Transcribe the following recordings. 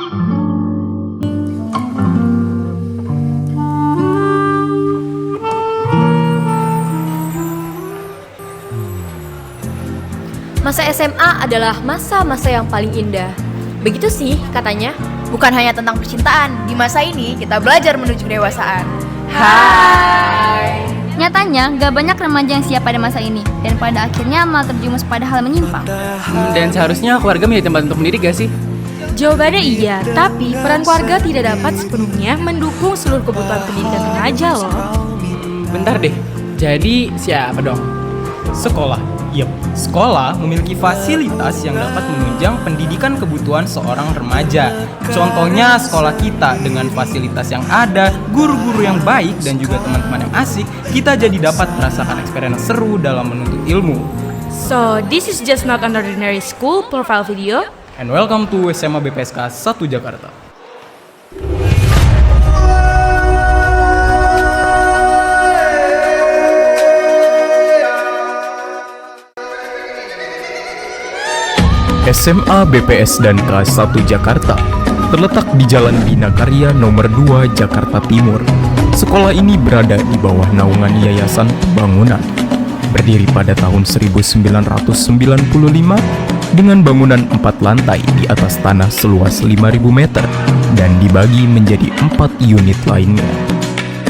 Masa SMA adalah masa-masa yang paling indah. Begitu sih katanya. Bukan hanya tentang percintaan, di masa ini kita belajar menuju kedewasaan. Hai. Nyatanya, gak banyak remaja yang siap pada masa ini, dan pada akhirnya malah terjumus pada hal menyimpang. Dan seharusnya keluarga menjadi tempat untuk mendidik gak sih? Jawabannya iya, tapi peran keluarga tidak dapat sepenuhnya mendukung seluruh kebutuhan pendidikan remaja loh. Bentar deh, jadi siapa dong? Sekolah. Yep, sekolah memiliki fasilitas yang dapat menunjang pendidikan kebutuhan seorang remaja. Contohnya sekolah kita dengan fasilitas yang ada, guru-guru yang baik dan juga teman-teman yang asik, kita jadi dapat merasakan experience seru dalam menuntut ilmu. So, this is just not an ordinary school profile video. And welcome to SMA BPSK 1 Jakarta. SMA BPS dan K1 Jakarta terletak di Jalan Bina Karya nomor 2 Jakarta Timur. Sekolah ini berada di bawah naungan Yayasan Pembangunan. Berdiri pada tahun 1995 dengan bangunan 4 lantai di atas tanah seluas 5.000 meter dan dibagi menjadi 4 unit lainnya.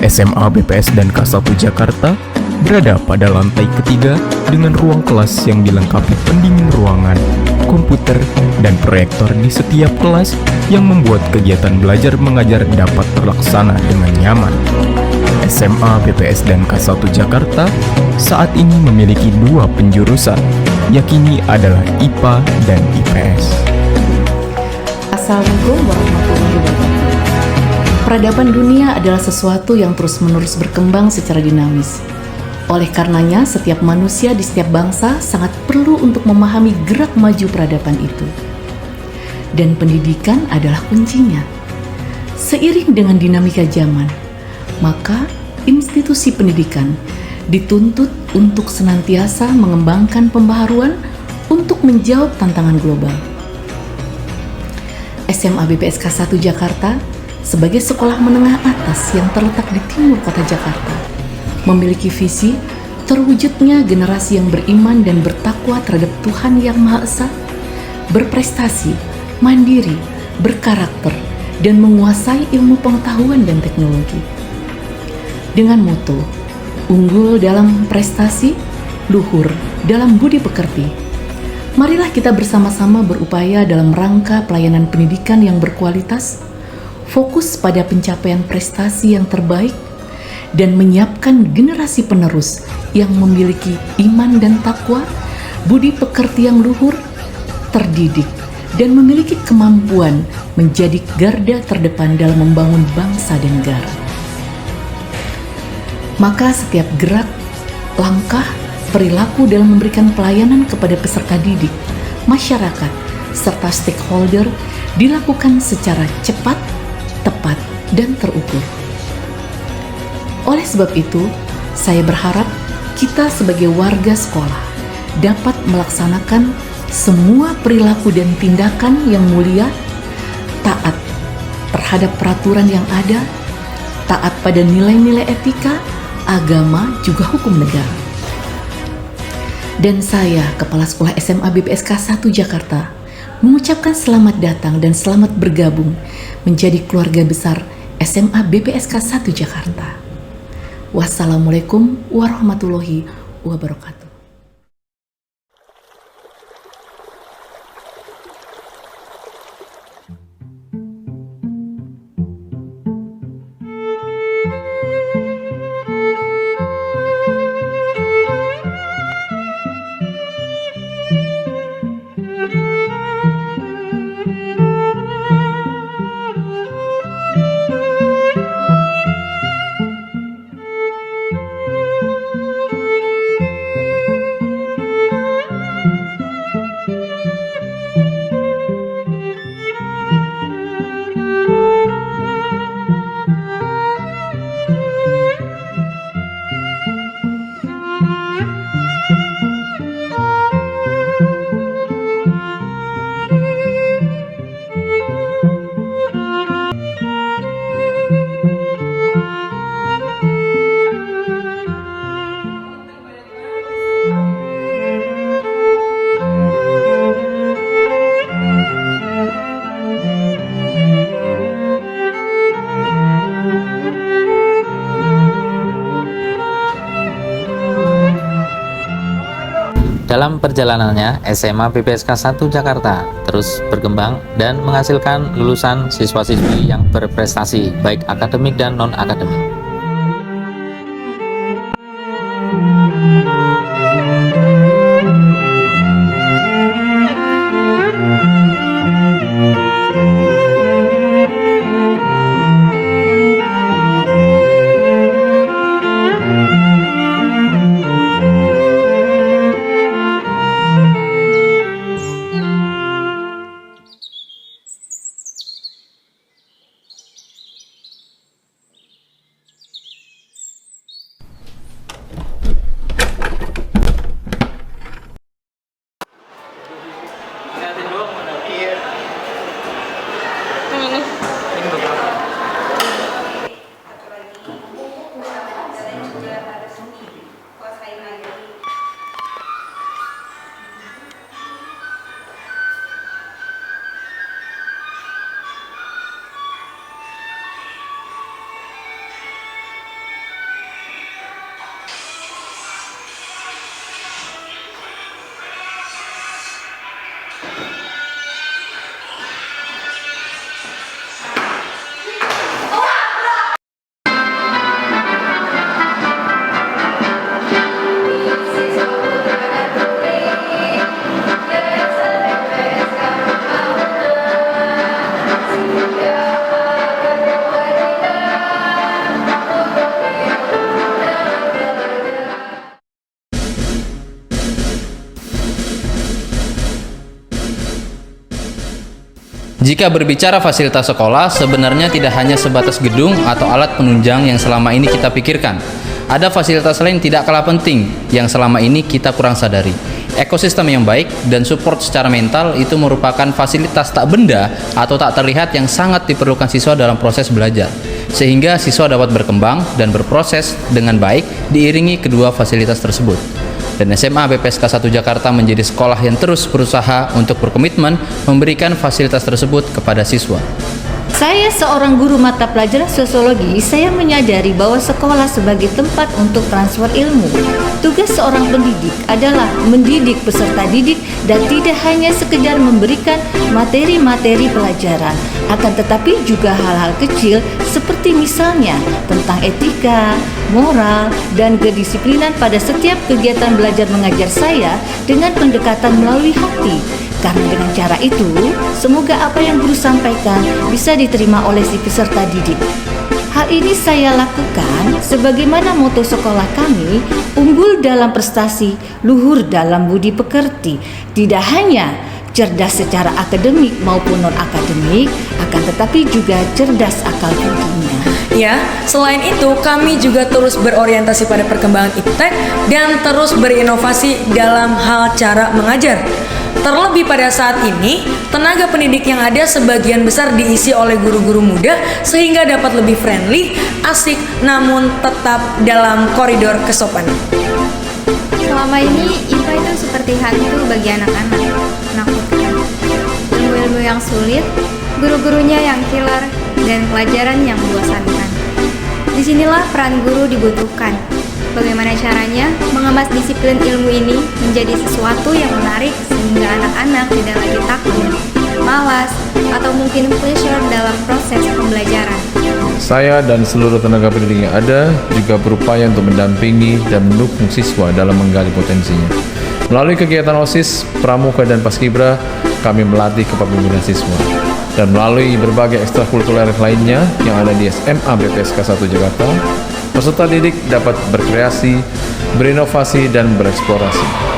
SMA BPS dan K1 Jakarta berada pada lantai ketiga dengan ruang kelas yang dilengkapi pendingin ruangan, komputer, dan proyektor di setiap kelas yang membuat kegiatan belajar mengajar dapat terlaksana dengan nyaman. SMA BPS dan K1 Jakarta saat ini memiliki 2 penjurusan, yakni adalah IPA dan IPS. Assalamualaikum warahmatullahi wabarakatuh. Peradaban dunia adalah sesuatu yang terus-menerus berkembang secara dinamis. Oleh karenanya, setiap manusia di setiap bangsa sangat perlu untuk memahami gerak maju peradaban itu. Dan pendidikan adalah kuncinya. Seiring dengan dinamika zaman, maka institusi pendidikan dituntut untuk senantiasa mengembangkan pembaharuan untuk menjawab tantangan global. SMA BPSK 1 Jakarta sebagai sekolah menengah atas yang terletak di timur kota Jakarta memiliki visi terwujudnya generasi yang beriman dan bertakwa terhadap Tuhan Yang Maha Esa, berprestasi, mandiri, berkarakter, dan menguasai ilmu pengetahuan dan teknologi. Dengan moto, unggul dalam prestasi, luhur dalam budi pekerti, marilah kita bersama-sama berupaya dalam rangka pelayanan pendidikan yang berkualitas, fokus pada pencapaian prestasi yang terbaik, dan menyiapkan generasi penerus yang memiliki iman dan takwa, budi pekerti yang luhur, terdidik, dan memiliki kemampuan menjadi garda terdepan dalam membangun bangsa dan negara. Maka setiap gerak, langkah, perilaku dalam memberikan pelayanan kepada peserta didik, masyarakat, serta stakeholder dilakukan secara cepat, tepat, dan terukur. Oleh sebab itu, saya berharap kita sebagai warga sekolah dapat melaksanakan semua perilaku dan tindakan yang mulia, taat terhadap peraturan yang ada, taat pada nilai-nilai etika, agama, juga hukum negara. Dan saya, Kepala Sekolah SMA BPSK 1 Jakarta, mengucapkan selamat datang dan selamat bergabung menjadi keluarga besar SMA BPSK 1 Jakarta. Wassalamualaikum warahmatullahi wabarakatuh. Dalam perjalanannya, SMA BPSK 1 Jakarta terus berkembang dan menghasilkan lulusan siswa-siswi yang berprestasi, baik akademik dan non-akademik. Jika berbicara fasilitas sekolah, sebenarnya tidak hanya sebatas gedung atau alat penunjang yang selama ini kita pikirkan. Ada fasilitas lain tidak kalah penting yang selama ini kita kurang sadari. Ekosistem yang baik dan support secara mental itu merupakan fasilitas tak benda atau tak terlihat yang sangat diperlukan siswa dalam proses belajar, sehingga siswa dapat berkembang dan berproses dengan baik diiringi kedua fasilitas tersebut. Dan SMA BPSK 1 Jakarta menjadi sekolah yang terus berusaha untuk berkomitmen memberikan fasilitas tersebut kepada siswa. Saya seorang guru mata pelajaran sosiologi, saya menyadari bahwa sekolah sebagai tempat untuk transfer ilmu. Tugas seorang pendidik adalah mendidik peserta didik dan tidak hanya sekedar memberikan materi-materi pelajaran, akan tetapi juga hal-hal kecil seperti misalnya tentang etika, moral, dan kedisiplinan pada setiap kegiatan belajar mengajar saya dengan pendekatan melalui hati. Karena dengan cara itu, semoga apa yang guru sampaikan bisa diterima oleh si peserta didik. Hal ini saya lakukan sebagaimana moto sekolah kami, unggul dalam prestasi, luhur dalam budi pekerti. Tidak hanya cerdas secara akademik maupun non-akademik, akan tetapi juga cerdas akal budinya. Ya, selain itu kami juga terus berorientasi pada perkembangan iptek dan terus berinovasi dalam hal cara mengajar. Terlebih pada saat ini, tenaga pendidik yang ada sebagian besar diisi oleh guru-guru muda sehingga dapat lebih friendly, asik, namun tetap dalam koridor kesopanan. Selama ini, IPA itu seperti hantu bagi anak-anak, menakutkan. Ilmu-ilmu yang sulit, guru-gurunya yang killer, dan pelajaran yang membosankan. Disinilah peran guru dibutuhkan. Bagaimana caranya mengemas disiplin ilmu ini menjadi sesuatu yang menarik sehingga anak-anak tidak lagi takut, malas, atau mungkin pleasure dalam proses pembelajaran. Saya dan seluruh tenaga pendidik yang ada juga berupaya untuk mendampingi dan mendukung siswa dalam menggali potensinya. Melalui kegiatan OSIS, Pramuka, dan Paskibra, kami melatih kepemimpinan siswa. Dan melalui berbagai ekstrakurikuler lainnya yang ada di SMA BPSK 1 Jakarta, peserta didik dapat berkreasi, berinovasi, dan bereksplorasi.